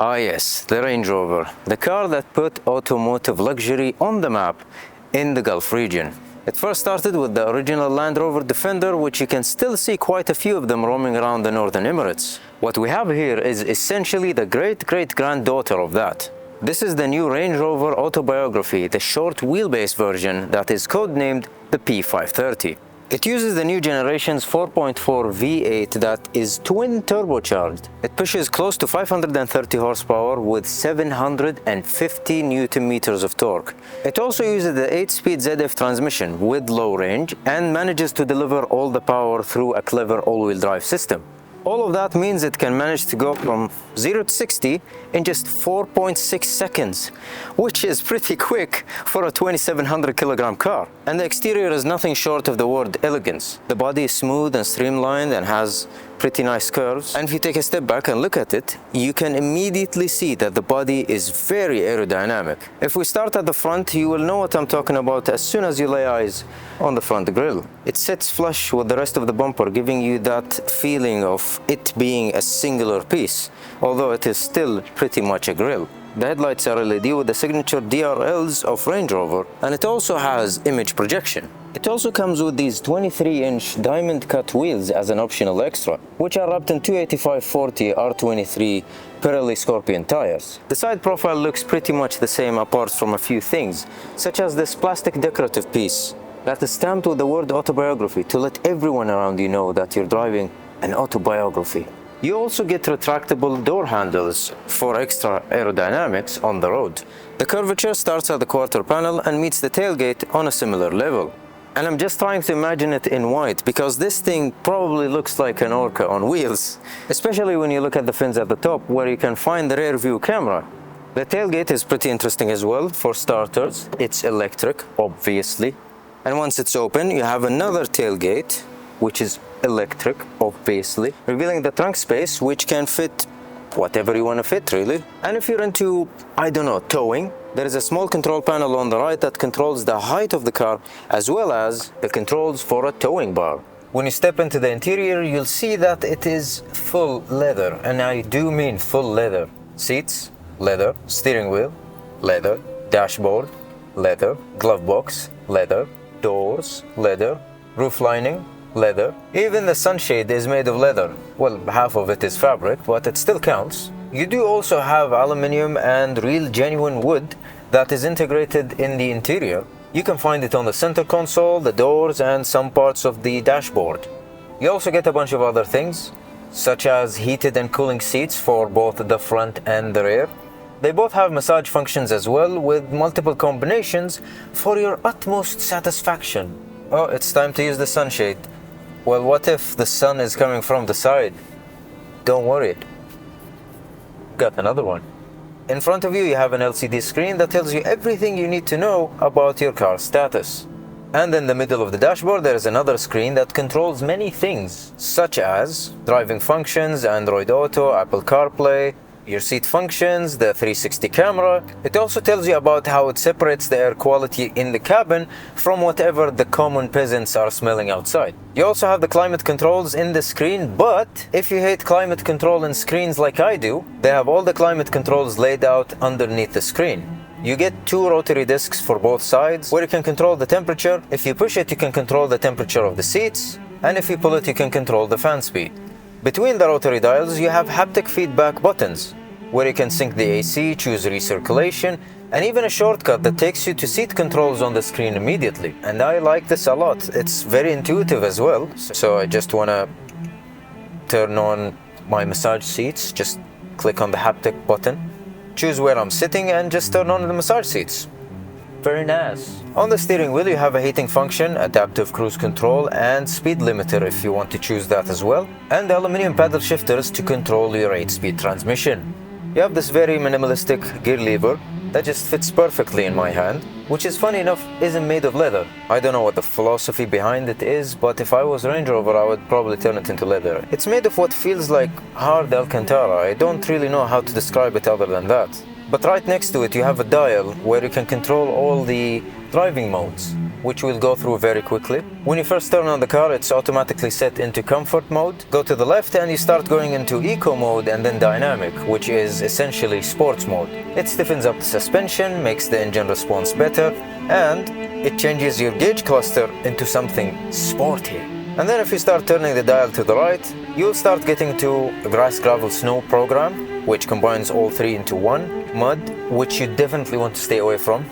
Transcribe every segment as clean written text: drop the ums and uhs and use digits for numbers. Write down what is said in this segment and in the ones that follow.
Ah yes, the Range Rover, the car that put automotive luxury on the map in the Gulf region. It first started with the original Land Rover Defender, which you can still see quite a few of them roaming around the Northern Emirates. What we have here is essentially the great-great-granddaughter of that. This is the new Range Rover Autobiography, the short wheelbase version that is codenamed the P530. It uses the new generation's 4.4 V8 that is twin turbocharged. It pushes close to 530 horsepower with 750 Newton meters of torque. It also uses the 8-speed ZF transmission with low range and manages to deliver all the power through a clever all-wheel drive system. All of that means it can manage to go from 0 to 60 in just 4.6 seconds, which is pretty quick for a 2700 kilogram car. And the exterior is nothing short of the word elegance. The body is smooth and streamlined and has pretty nice curves. And if you take a step back and look at it, you can immediately see that the body is very aerodynamic. If we start at the front, you will know what I'm talking about as soon as you lay eyes on the front grille. It sits flush with the rest of the bumper, giving you that feeling of it being a singular piece, although it is still pretty much a grille. The headlights are LED with the signature DRLs of Range Rover, and it also has image projection. It also comes with these 23-inch diamond-cut wheels as an optional extra, which are wrapped in 285/40 R23 Pirelli Scorpion tires. The side profile looks pretty much the same apart from a few things, such as this plastic decorative piece that is stamped with the word autobiography to let everyone around you know that you're driving an autobiography. You also get retractable door handles for extra aerodynamics on the road. The curvature starts at the quarter panel and meets the tailgate on a similar level. And I'm just trying to imagine it in white because this thing probably looks like an Orca on wheels, especially when you look at the fins at the top where you can find the rear view camera. The tailgate is pretty interesting as well. For starters, it's electric, obviously. And once it's open, you have another tailgate, which is electric, obviously, revealing the trunk space, which can fit whatever you want to fit, really. And if you're into, I don't know, towing, there is a small control panel on the right that controls the height of the car, as well as the controls for a towing bar. When you step into the interior, you'll see that it is full leather, and I do mean full leather. Seats, leather. Steering wheel, leather. Dashboard, leather. Glove box, leather. Doors, leather. Roof lining, leather. Even the sunshade is made of leather. Well, half of it is fabric, but it still counts. You do also have aluminium and real genuine wood that is integrated in the interior. You can find it on the center console, the doors, and some parts of the dashboard. You also get a bunch of other things, such as heated and cooling seats for both the front and the rear. They both have massage functions as well, with multiple combinations for your utmost satisfaction. Oh, it's time to use the sunshade. Well, what if the sun is coming from the side? Don't worry. Got another one. In front of you, you have an LCD screen that tells you everything you need to know about your car's status. And in the middle of the dashboard, there is another screen that controls many things, such as driving functions, Android Auto, Apple CarPlay, your seat functions, the 360 camera. It also tells you about how it separates the air quality in the cabin from whatever the common peasants are smelling outside. You also have the climate controls in the screen, but if you hate climate control in screens like I do, they have all the climate controls laid out underneath the screen. You get two rotary discs for both sides where you can control the temperature. If you push it, you can control the temperature of the seats, and if you pull it, you can control the fan speed. Between the rotary dials, you have haptic feedback buttons, where you can sync the AC, choose recirculation, and even a shortcut that takes you to seat controls on the screen immediately. And I like this a lot. It's very intuitive as well. So I just want to turn on my massage seats, just click on the haptic button, choose where I'm sitting, and just turn on the massage seats. Very nice. On the steering wheel, you have a heating function, adaptive cruise control, and speed limiter if you want to choose that as well, and the aluminum paddle shifters to control your 8-speed transmission. You have this very minimalistic gear lever that just fits perfectly in my hand, which is funny enough isn't made of leather. I don't know what the philosophy behind it is, but if I was Range Rover, I would probably turn it into leather. It's made of what feels like hard Alcantara. I don't really know how to describe it other than that. But right next to it, you have a dial where you can control all the driving modes. which we'll go through very quickly. When you first turn on the car, it's automatically set into comfort mode. Go to the left and you start going into eco mode and then dynamic, which is essentially sports mode. It stiffens up the suspension, makes the engine response better, and it changes your gauge cluster into something sporty. And then if you start turning the dial to the right, you'll start getting to grass, gravel, snow program, which combines all three into one. Mud, which you definitely want to stay away from.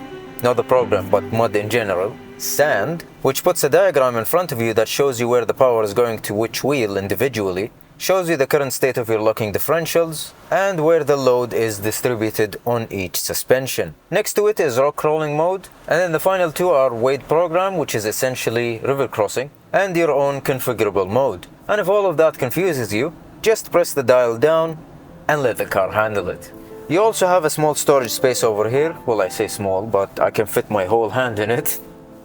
Not the program, but mud in general. Sand, which puts a diagram in front of you that shows you where the power is going to which wheel individually, shows you the current state of your locking differentials, and where the load is distributed on each suspension. Next to it is rock crawling mode, and then the final two are weight program, which is essentially river crossing, and your own configurable mode. And if all of that confuses you, just press the dial down and let the car handle it. You also have a small storage space over here. Well, I say small, but I can fit my whole hand in it.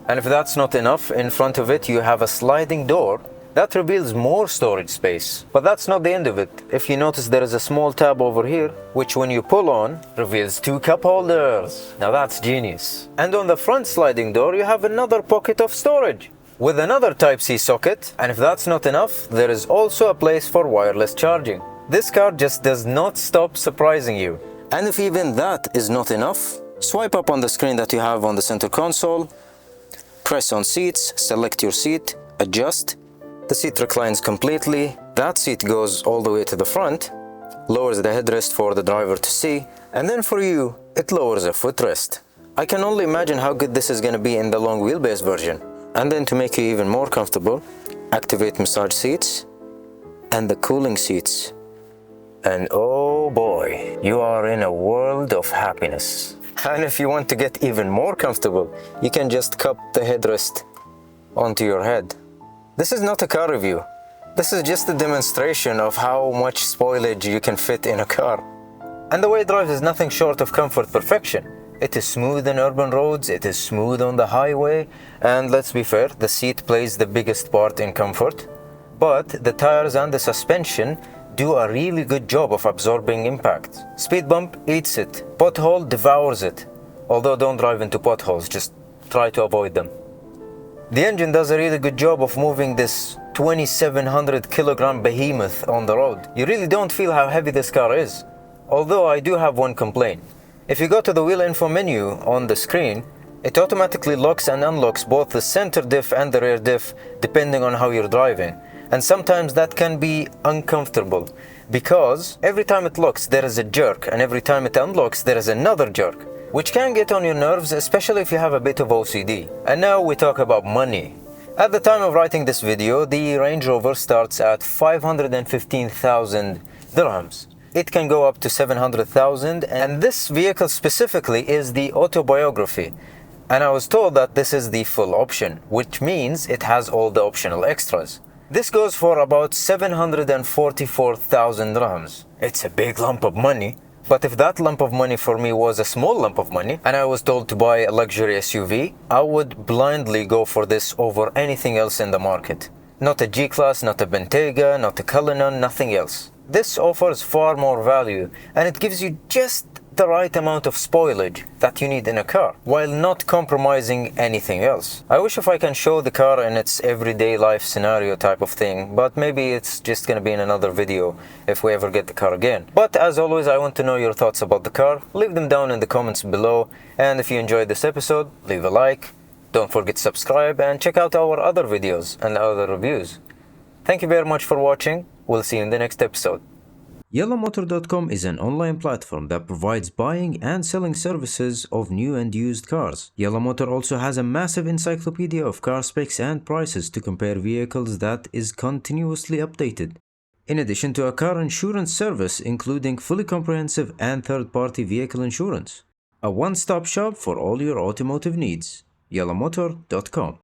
And if that's not enough, in front of it you have a sliding door that reveals more storage space. But that's not the end of it. If you notice, there is a small tab over here, which when you pull on, reveals two cup holders. Now that's genius. And on the front sliding door, you have another pocket of storage with another Type-C socket. And if that's not enough, there is also a place for wireless charging. This car just does not stop surprising you. And if even that is not enough, swipe up on the screen that you have on the center console, press on seats, select your seat, adjust. The seat reclines completely. That seat goes all the way to the front, lowers the headrest for the driver to see, and then for you, it lowers a footrest. I can only imagine how good this is going to be in the long wheelbase version. And then to make you even more comfortable, activate massage seats and the cooling seats. And oh boy, you are in a world of happiness. And if you want to get even more comfortable, you can just cup the headrest onto your head. This is not a car review. This is just a demonstration of how much spoilage you can fit in a car. And the way it drives is nothing short of comfort perfection. It is smooth on urban roads, it is smooth on the highway, and let's be fair, the seat plays the biggest part in comfort. But the tires and the suspension do a really good job of absorbing impact. Speed bump eats it, pothole devours it. Although don't drive into potholes, just try to avoid them. The engine does a really good job of moving this 2700 kilogram behemoth on the road. You really don't feel how heavy this car is. Although I do have one complaint. If you go to the wheel info menu on the screen, it automatically locks and unlocks both the center diff and the rear diff depending on how you're driving. And sometimes that can be uncomfortable because every time it locks there is a jerk, and every time it unlocks there is another jerk, which can get on your nerves, especially if you have a bit of OCD. And now we talk about money. At the time of writing this video, the Range Rover starts at 515,000 dirhams. It can go up to 700,000, and this vehicle specifically is the Autobiography. And I was told that this is the full option, which means it has all the optional extras. This goes for about 744,000 dirhams. It's a big lump of money. But if that lump of money for me was a small lump of money, and I was told to buy a luxury SUV, I would blindly go for this over anything else in the market. Not a G-Class, not a Bentayga, not a Cullinan, nothing else. This offers far more value, and it gives you just the right amount of spoilage that you need in a car, while not compromising anything else. I wish if I can show the car in its everyday life scenario type of thing, but maybe it's just gonna be in another video if we ever get the car again. But as always, I want to know your thoughts about the car. Leave them down in the comments below, and if you enjoyed this episode, leave a like. Don't forget to subscribe and check out our other videos and other reviews. Thank you very much for watching. We'll see you in the next episode. YallaMotor.com is an online platform that provides buying and selling services of new and used cars. YallaMotor also has a massive encyclopedia of car specs and prices to compare vehicles that is continuously updated. In addition to a car insurance service including fully comprehensive and third-party vehicle insurance. A one-stop shop for all your automotive needs. YallaMotor.com